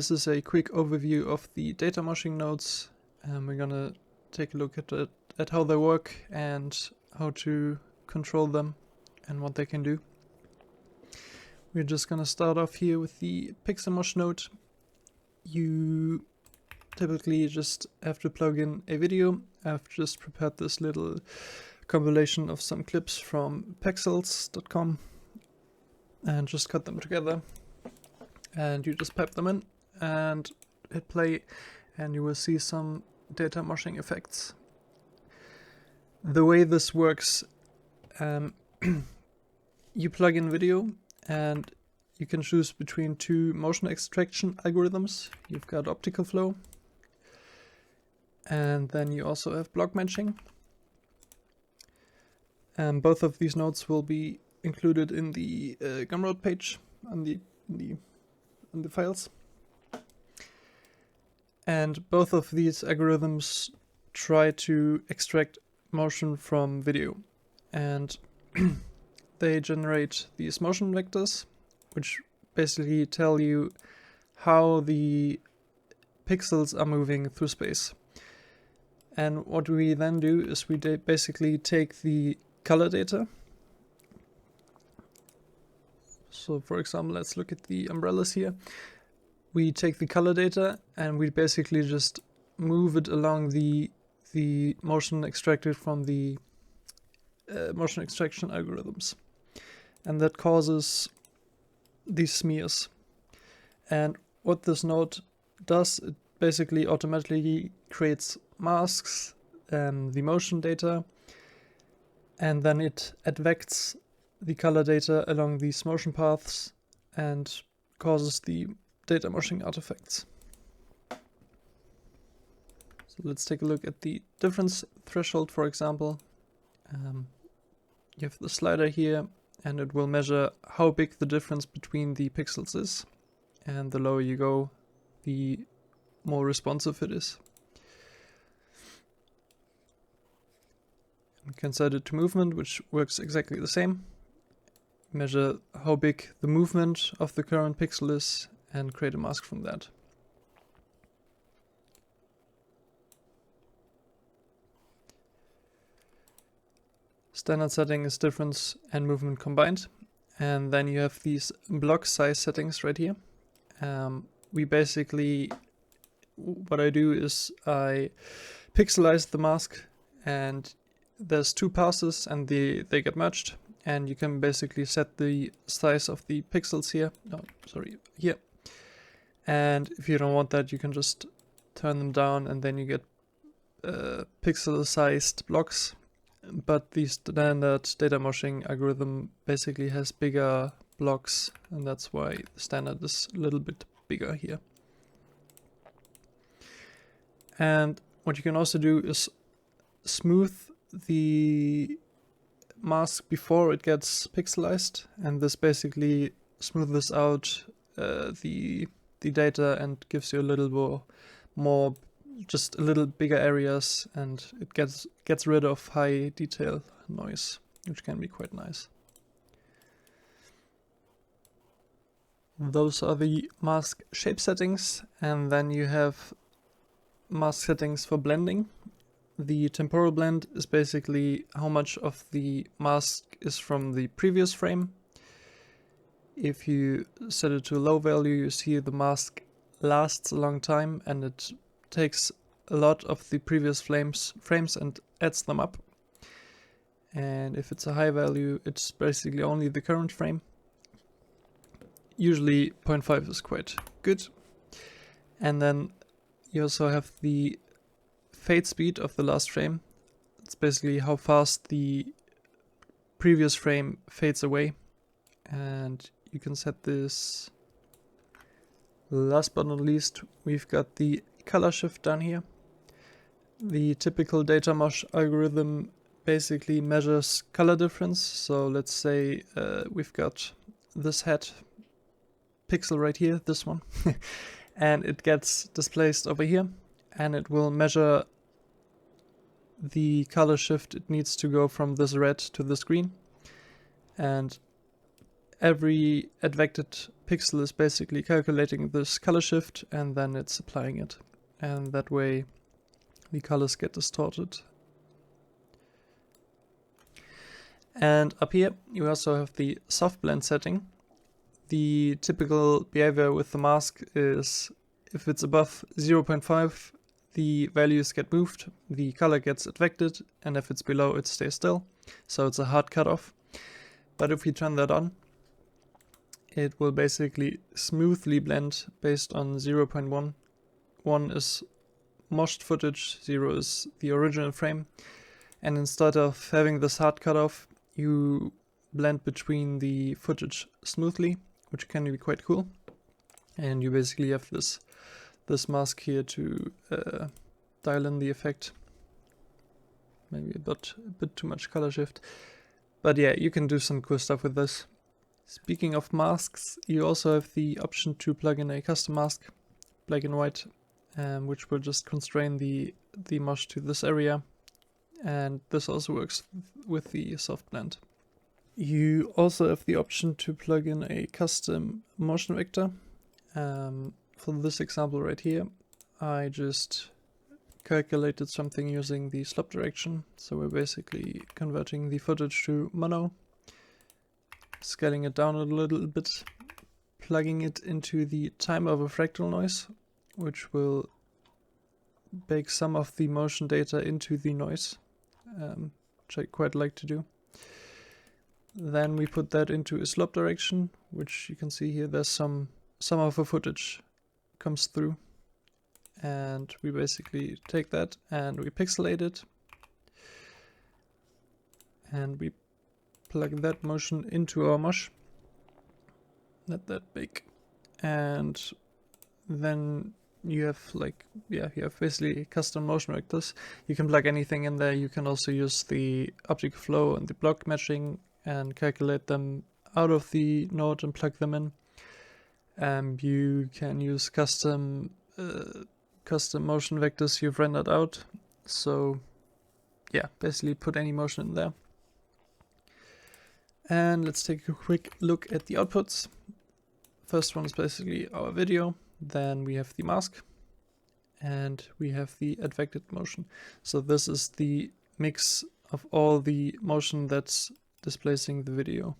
this is a quick overview of the Datamoshing nodes. We're gonna take a look at how they work and how to control them and what they can do. We're just gonna start off here with the PixelMosh node. You typically just have to plug in a video. I've just prepared this little compilation of some clips from pexels.com and just cut them together. And you just pipe them in and hit play, and you will see some Datamoshing effects. The way this works, you plug in video and you can choose between two motion extraction algorithms. You've got optical flow, and then you also have block matching. And both of these nodes will be included in the Gumroad page on the files. And both of these algorithms try to extract motion from video, and they generate these motion vectors, which basically tell you how the pixels are moving through space. And what we then do is we basically take the color data. So for example, let's look at the umbrellas here. We take the color data and we basically just move it along the motion extracted from the motion extraction algorithms. And that causes these smears. And what this node does, it basically automatically creates masks, the motion data, and then it advects the color data along these motion paths and causes the Datamoshing artifacts. So let's take a look at the difference threshold, for example. You have the slider here, and it will measure how big the difference between the pixels is. And the lower you go, the more responsive it is. We can set it to movement, which works exactly the same. Measure how big the movement of the current pixel is and create a mask from that. Standard setting is difference and movement combined. And then you have these block size settings right here. We basically, what I do is I pixelize the mask, and there's two passes and they get merged. And you can basically set the size of the pixels here. Here. And if you don't want that, you can just turn them down, and then you get pixel-sized blocks. But the standard Datamoshing algorithm basically has bigger blocks, and that's why the standard is a little bit bigger here. And what you can also do is smooth the mask before it gets pixelized, and this basically smoothes out the data and gives you a little more just a little bigger areas, and it gets rid of high detail noise, which can be quite nice. Those are the mask shape settings, and then you have mask settings for blending. The temporal blend is basically how much of the mask is from the previous frame. If you set it to a low value, you see the mask lasts a long time, and it takes a lot of the previous frames and adds them up. And if it's a high value, it's basically only the current frame. Usually 0.5 is quite good. And then you also have the fade speed of the last frame. It's basically how fast the previous frame fades away. And you can set this. Last but not least, we've got the color shift down here. The typical Datamosh algorithm basically measures color difference. So let's say we've got this head pixel right here, this one, and it gets displaced over here, and it will measure the color shift. It needs to go from this red to this green, and every advected pixel is basically calculating this color shift and then it's applying it. And that way the colors get distorted. And up here you also have the soft blend setting. The typical behavior with the mask is if it's above 0.5, the values get moved, the color gets advected, and if it's below, it stays still. So it's a hard cutoff. But if we turn that on, it will basically smoothly blend based on 0.1. 1 is moshed footage, 0 is the original frame. And instead of having this hard cutoff, you blend between the footage smoothly, which can be quite cool. And you basically have this mask here to dial in the effect. Maybe a bit too much color shift. But yeah, you can do some cool stuff with this. Speaking of masks, you also have the option to plug in a custom mask, black and white, which will just constrain the mosh to this area. And this also works with the soft blend. You also have the option to plug in a custom motion vector. For this example right here, I just calculated something using the slope direction. So we're basically converting the footage to mono, scaling it down a little bit, plugging it into the time over fractal noise, which will bake some of the motion data into the noise, which I quite like to do. Then we put that into a slope direction, which you can see here there's some of the footage comes through. And we basically take that and we pixelate it. And we plug that motion into our mosh. Not that big. And then you have you have basically custom motion vectors. You can plug anything in there. You can also use the optical flow and the block matching and calculate them out of the node and plug them in. You can use custom motion vectors you've rendered out. So yeah, basically put any motion in there. And let's take a quick look at the outputs. First one is basically our video. Then we have the mask and we have the advected motion. So this is the mix of all the motion that's displacing the video.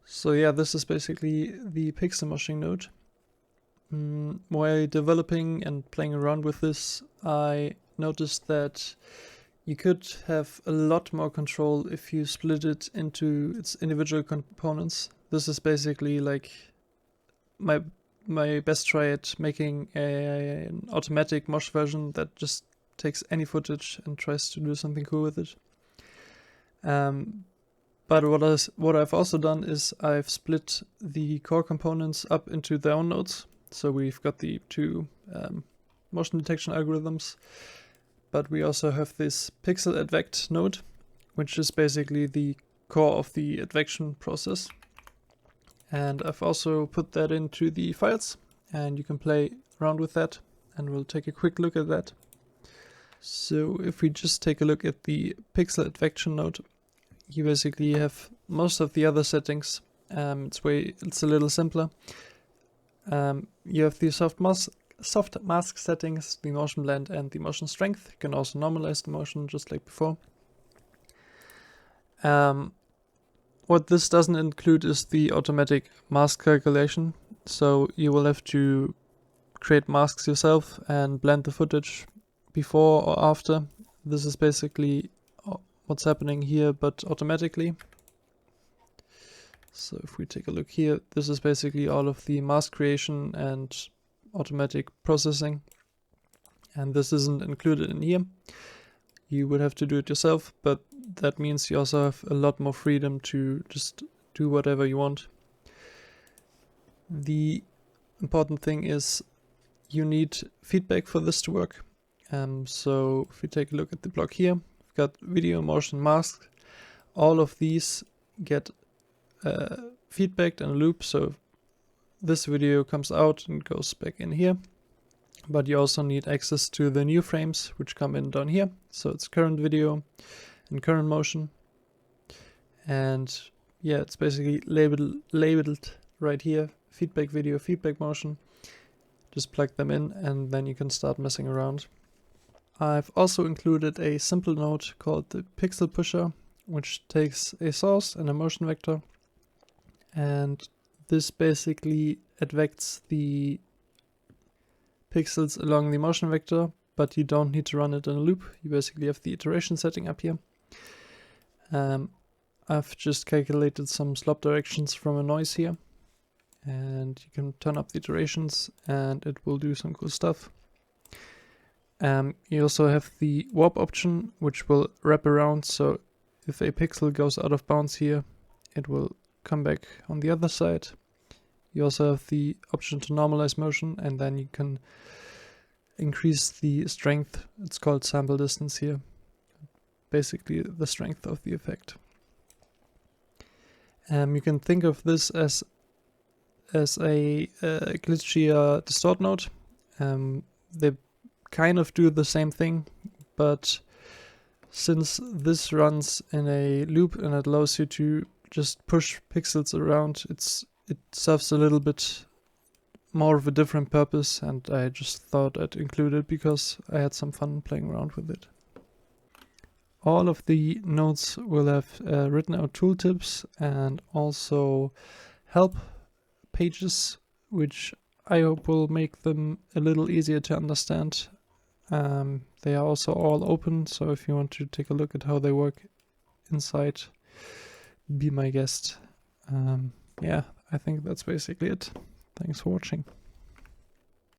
So yeah, this is basically the pixel moshing node. While developing and playing around with this, I noticed that you could have a lot more control if you split it into its individual components. This is basically like my best try at making an automatic mosh version that just takes any footage and tries to do something cool with it. But what I've also done is I've split the core components up into their own nodes. So we've got the two motion detection algorithms, but we also have this pixel advect node, which is basically the core of the advection process. And I've also put that into the files, and you can play around with that, and we'll take a quick look at that. So if we just take a look at the pixel advection node, you basically have most of the other settings. It's a little simpler. You have the soft mask settings, the motion blend and the motion strength. You can also normalize the motion just like before. What this doesn't include is the automatic mask calculation. So you will have to create masks yourself and blend the footage before or after. This is basically what's happening here, but automatically. So if we take a look here, this is basically all of the mask creation and automatic processing. And this isn't included in here. You would have to do it yourself, but that means you also have a lot more freedom to just do whatever you want. The important thing is you need feedback for this to work. So if we take a look at the block here, we've got video, motion, mask. All of these get feedbacked in a loop. So this video comes out and goes back in here. But you also need access to the new frames, which come in down here. So it's current video and current motion. And yeah, it's basically labeled right here, feedback video, feedback motion. Just plug them in and then you can start messing around. I've also included a simple node called the pixel pusher, which takes a source and a motion vector, and this basically advects the pixels along the motion vector, but you don't need to run it in a loop. You basically have the iteration setting up here. I've just calculated some slop directions from a noise here, and you can turn up the iterations and it will do some cool stuff. You also have the warp option, which will wrap around, so if a pixel goes out of bounds here, it will come back on the other side. You also have the option to normalize motion, and then you can increase the strength. It's called sample distance here. Basically the strength of the effect. You can think of this as a glitchier distort node. They kind of do the same thing, but since this runs in a loop and it allows you to just push pixels around, it serves a little bit more of a different purpose, and I just thought I'd include it because I had some fun playing around with it. All of the nodes will have written out tooltips and also help pages, which I hope will make them a little easier to understand. They are also all open, so if you want to take a look at how they work inside, be my guest. Yeah, I think that's basically it. Thanks for watching.